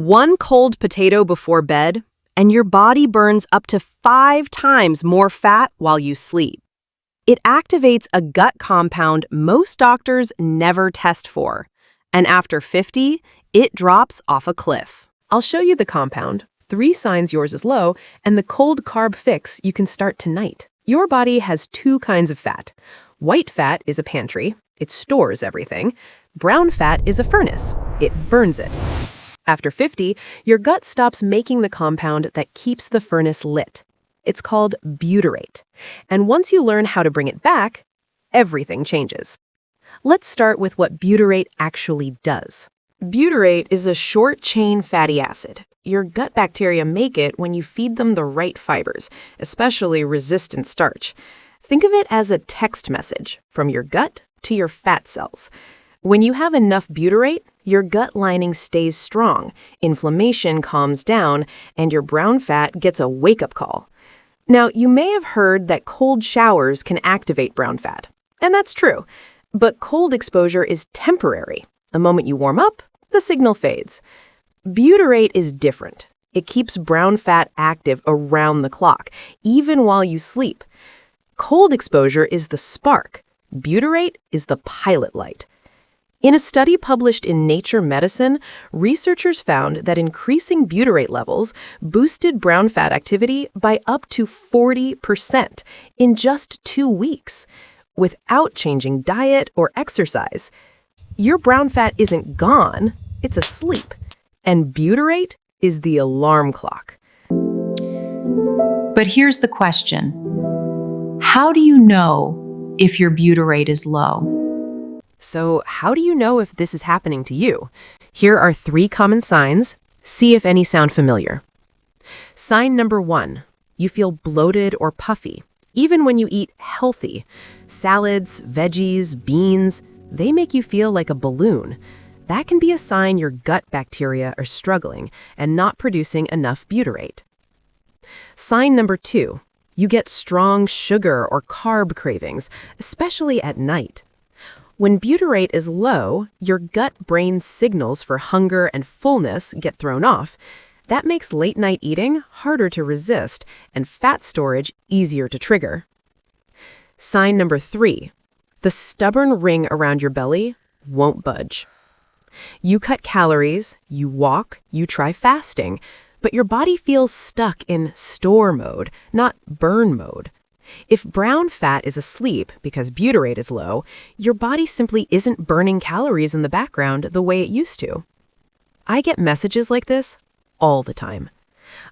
One cold potato before bed, and your body burns up to 5 times more fat while you sleep. It activates a gut compound most doctors never test for, and after 50, it drops off a cliff. I'll show you the compound, 3 signs yours is low, and the cold carb fix you can start tonight. Your body has 2 kinds of fat. White fat is a pantry. It stores everything. Brown fat is a furnace. It burns it. After 50, your gut stops making the compound that keeps the furnace lit. It's called butyrate. And once you learn how to bring it back, everything changes. Let's start with what butyrate actually does. Butyrate is a short-chain fatty acid. Your gut bacteria make it when you feed them the right fibers, especially resistant starch. Think of it as a text message from your gut to your fat cells. When you have enough butyrate, your gut lining stays strong, inflammation calms down, and your brown fat gets a wake-up call. Now, you may have heard that cold showers can activate brown fat, and that's true. But cold exposure is temporary. The moment you warm up, the signal fades. Butyrate is different. It keeps brown fat active around the clock, even while you sleep. Cold exposure is the spark. Butyrate is the pilot light. In a study published in Nature Medicine, researchers found that increasing butyrate levels boosted brown fat activity by up to 40% in just 2 weeks, without changing diet or exercise. Your brown fat isn't gone, it's asleep, and butyrate is the alarm clock. But here's the question. How do you know if your butyrate is low? So how do you know if this is happening to you? Here are 3 common signs. See if any sound familiar. Sign number 1. You feel bloated or puffy, even when you eat healthy. Salads, veggies, beans, they make you feel like a balloon. That can be a sign your gut bacteria are struggling and not producing enough butyrate. Sign number 2. You get strong sugar or carb cravings, especially at night. When butyrate is low, your gut-brain signals for hunger and fullness get thrown off. That makes late-night eating harder to resist and fat storage easier to trigger. Sign number 3. The stubborn ring around your belly won't budge. You cut calories, you walk, you try fasting, but your body feels stuck in store mode, not burn mode. If brown fat is asleep because butyrate is low, your body simply isn't burning calories in the background the way it used to. I get messages like this all the time.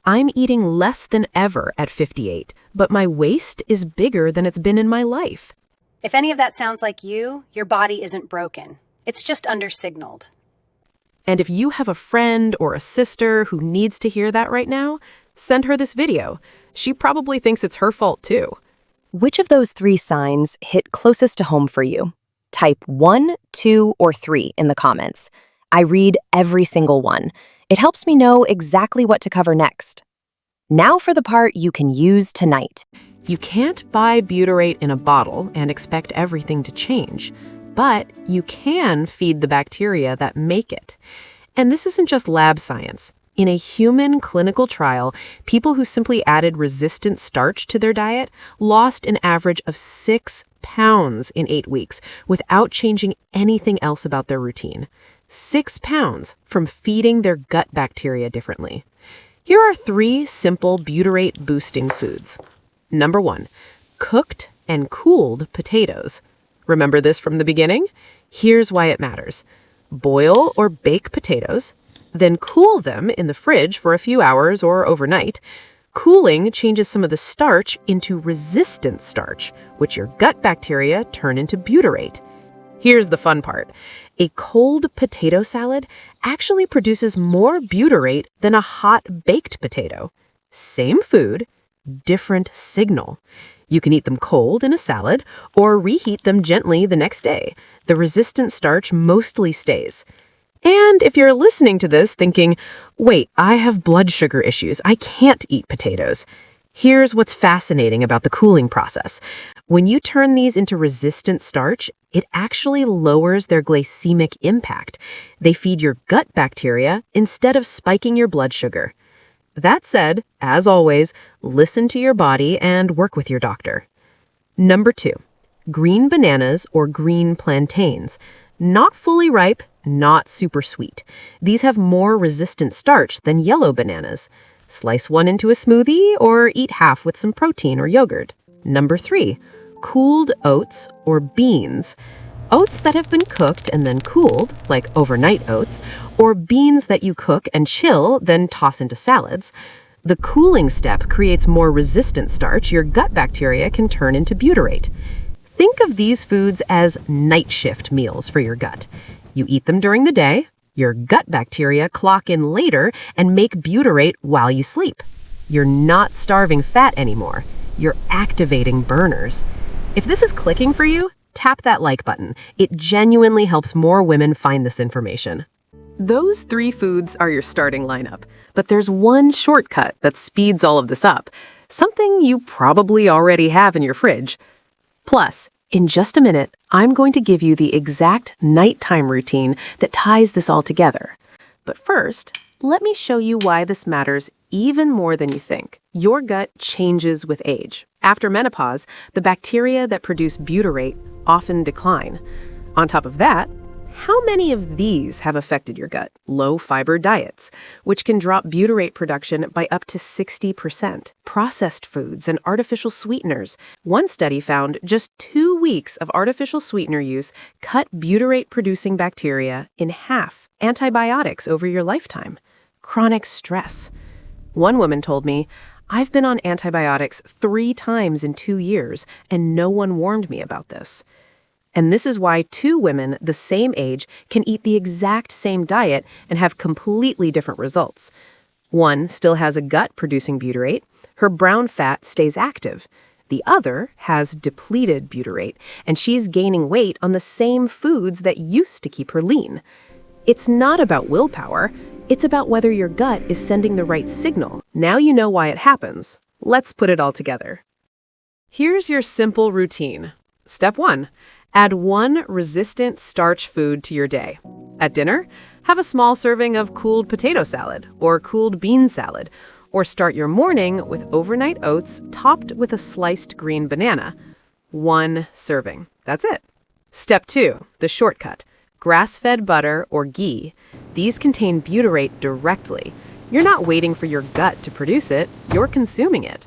I'm eating less than ever at 58, but my waist is bigger than it's been in my life. If any of that sounds like you, your body isn't broken. It's just undersignaled. And if you have a friend or a sister who needs to hear that right now, send her this video. She probably thinks it's her fault too. Which of those 3 signs hit closest to home for you? Type 1, 2, or 3 in the comments. I read every single one. It helps me know exactly what to cover next. Now for the part you can use tonight. You can't buy butyrate in a bottle and expect everything to change, but you can feed the bacteria that make it. And this isn't just lab science. In a human clinical trial, people who simply added resistant starch to their diet lost an average of 6 pounds in 8 weeks without changing anything else about their routine. 6 pounds from feeding their gut bacteria differently. Here are 3 simple butyrate-boosting foods. Number 1, cooked and cooled potatoes. Remember this from the beginning? Here's why it matters. Boil or bake potatoes, then cool them in the fridge for a few hours or overnight. Cooling changes some of the starch into resistant starch, which your gut bacteria turn into butyrate. Here's the fun part. A cold potato salad actually produces more butyrate than a hot baked potato. Same food, different signal. You can eat them cold in a salad or reheat them gently the next day. The resistant starch mostly stays. And if you're listening to this thinking, wait, I have blood sugar issues, I can't eat potatoes. Here's what's fascinating about the cooling process. When you turn these into resistant starch, it actually lowers their glycemic impact. They feed your gut bacteria instead of spiking your blood sugar. That said, as always, listen to your body and work with your doctor. Number 2, green bananas or green plantains. Not fully ripe, not super sweet. These have more resistant starch than yellow bananas. Slice one into a smoothie or eat half with some protein or yogurt. Number 3, cooled oats or beans. Oats that have been cooked and then cooled, like overnight oats, or beans that you cook and chill, then toss into salads. The cooling step creates more resistant starch your gut bacteria can turn into butyrate. Think of these foods as night shift meals for your gut. You eat them during the day, your gut bacteria clock in later and make butyrate while you sleep. You're not starving fat anymore. You're activating burners. If this is clicking for you, tap that like button. It genuinely helps more women find this information. Those 3 foods are your starting lineup, but there's one shortcut that speeds all of this up, something you probably already have in your fridge. Plus, in just a minute, I'm going to give you the exact nighttime routine that ties this all together. But first, let me show you why this matters even more than you think. Your gut changes with age. After menopause, the bacteria that produce butyrate often decline. On top of that, how many of these have affected your gut? Low-fiber diets, which can drop butyrate production by up to 60%. Processed foods and artificial sweeteners. One study found just 2 weeks of artificial sweetener use cut butyrate-producing bacteria in half. Antibiotics over your lifetime. Chronic stress. One woman told me, "I've been on antibiotics 3 times in 2 years, and no one warned me about this." And this is why 2 women the same age can eat the exact same diet and have completely different results. One still has a gut producing butyrate. Her brown fat stays active. The other has depleted butyrate, and she's gaining weight on the same foods that used to keep her lean. It's not about willpower. It's about whether your gut is sending the right signal. Now you know why it happens. Let's put it all together. Here's your simple routine. Step 1. Add 1 resistant starch food to your day. At dinner, have a small serving of cooled potato salad or cooled bean salad, or start your morning with overnight oats topped with a sliced green banana. 1 serving. That's it. Step 2, the shortcut. Grass-fed butter or ghee. These contain butyrate directly. You're not waiting for your gut to produce it, you're consuming it.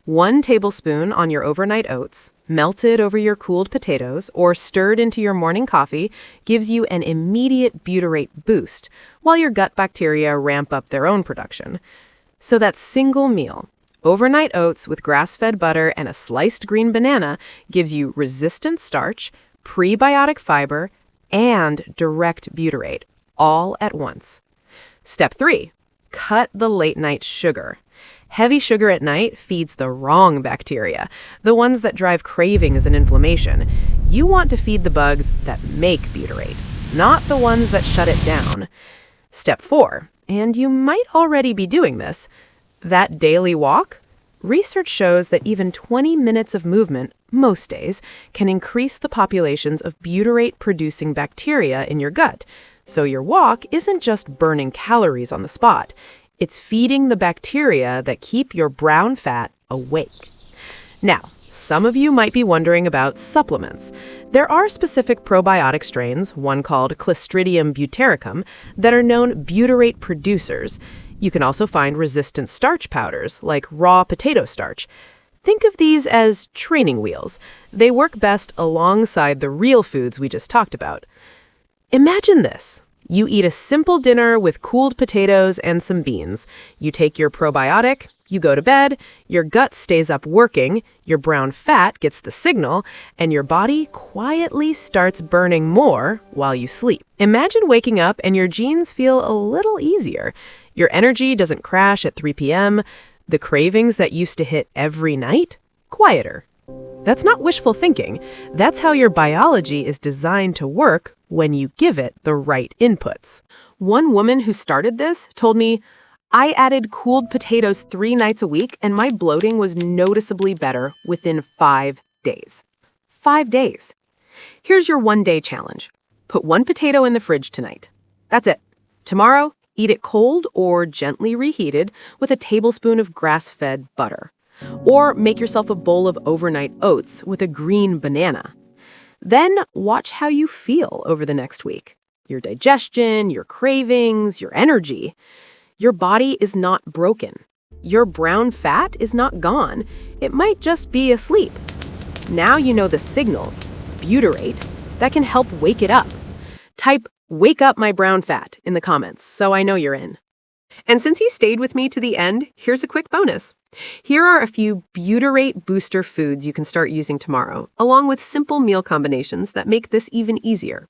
1 tablespoon on your overnight oats, melted over your cooled potatoes, or stirred into your morning coffee gives you an immediate butyrate boost, while your gut bacteria ramp up their own production. So that single meal, overnight oats with grass-fed butter and a sliced green banana, gives you resistant starch, prebiotic fiber, and direct butyrate, all at once. Step 3, cut the late-night sugar. Heavy sugar at night feeds the wrong bacteria, the ones that drive cravings and inflammation. You want to feed the bugs that make butyrate, not the ones that shut it down. Step 4, and you might already be doing this, that daily walk. Research shows that even 20 minutes of movement, most days, can increase the populations of butyrate-producing bacteria in your gut. So your walk isn't just burning calories on the spot. It's feeding the bacteria that keep your brown fat awake. Now, some of you might be wondering about supplements. There are specific probiotic strains, one called Clostridium butyricum, that are known butyrate producers. You can also find resistant starch powders, like raw potato starch. Think of these as training wheels. They work best alongside the real foods we just talked about. Imagine this. You eat a simple dinner with cooled potatoes and some beans. You take your probiotic, you go to bed, your gut stays up working, your brown fat gets the signal, and your body quietly starts burning more while you sleep. Imagine waking up and your genes feel a little easier. Your energy doesn't crash at 3 p.m. The cravings that used to hit every night, quieter. That's not wishful thinking. That's how your biology is designed to work when you give it the right inputs. One woman who started this told me, "I added cooled potatoes 3 nights a week and my bloating was noticeably better within 5 days. 5 days. Here's your one-day challenge. Put 1 potato in the fridge tonight. That's it. Tomorrow, eat it cold or gently reheated with a tablespoon of grass-fed butter. Or make yourself a bowl of overnight oats with a green banana. Then watch how you feel over the next week. Your digestion, your cravings, your energy. Your body is not broken. Your brown fat is not gone. It might just be asleep. Now you know the signal, butyrate, that can help wake it up. Type "wake up my brown fat" in the comments so I know you're in. And since you stayed with me to the end, here's a quick bonus. Here are a few butyrate booster foods you can start using tomorrow, along with simple meal combinations that make this even easier.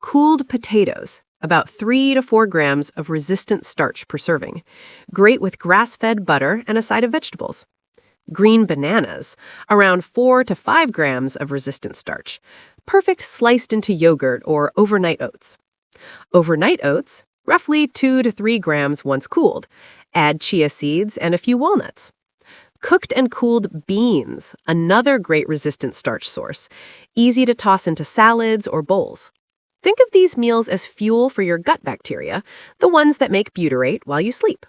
Cooled potatoes, about 3 to 4 grams of resistant starch per serving. Great with grass-fed butter and a side of vegetables. Green bananas, around 4 to 5 grams of resistant starch. Perfect sliced into yogurt or overnight oats. Overnight oats, roughly 2 to 3 grams once cooled. Add chia seeds and a few walnuts. Cooked and cooled beans, another great resistant starch source. Easy to toss into salads or bowls. Think of these meals as fuel for your gut bacteria, the ones that make butyrate while you sleep.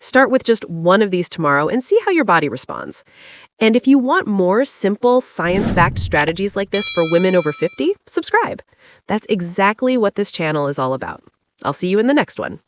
Start with just 1 of these tomorrow and see how your body responds. And if you want more simple, science-backed strategies like this for women over 50, subscribe. That's exactly what this channel is all about. I'll see you in the next one.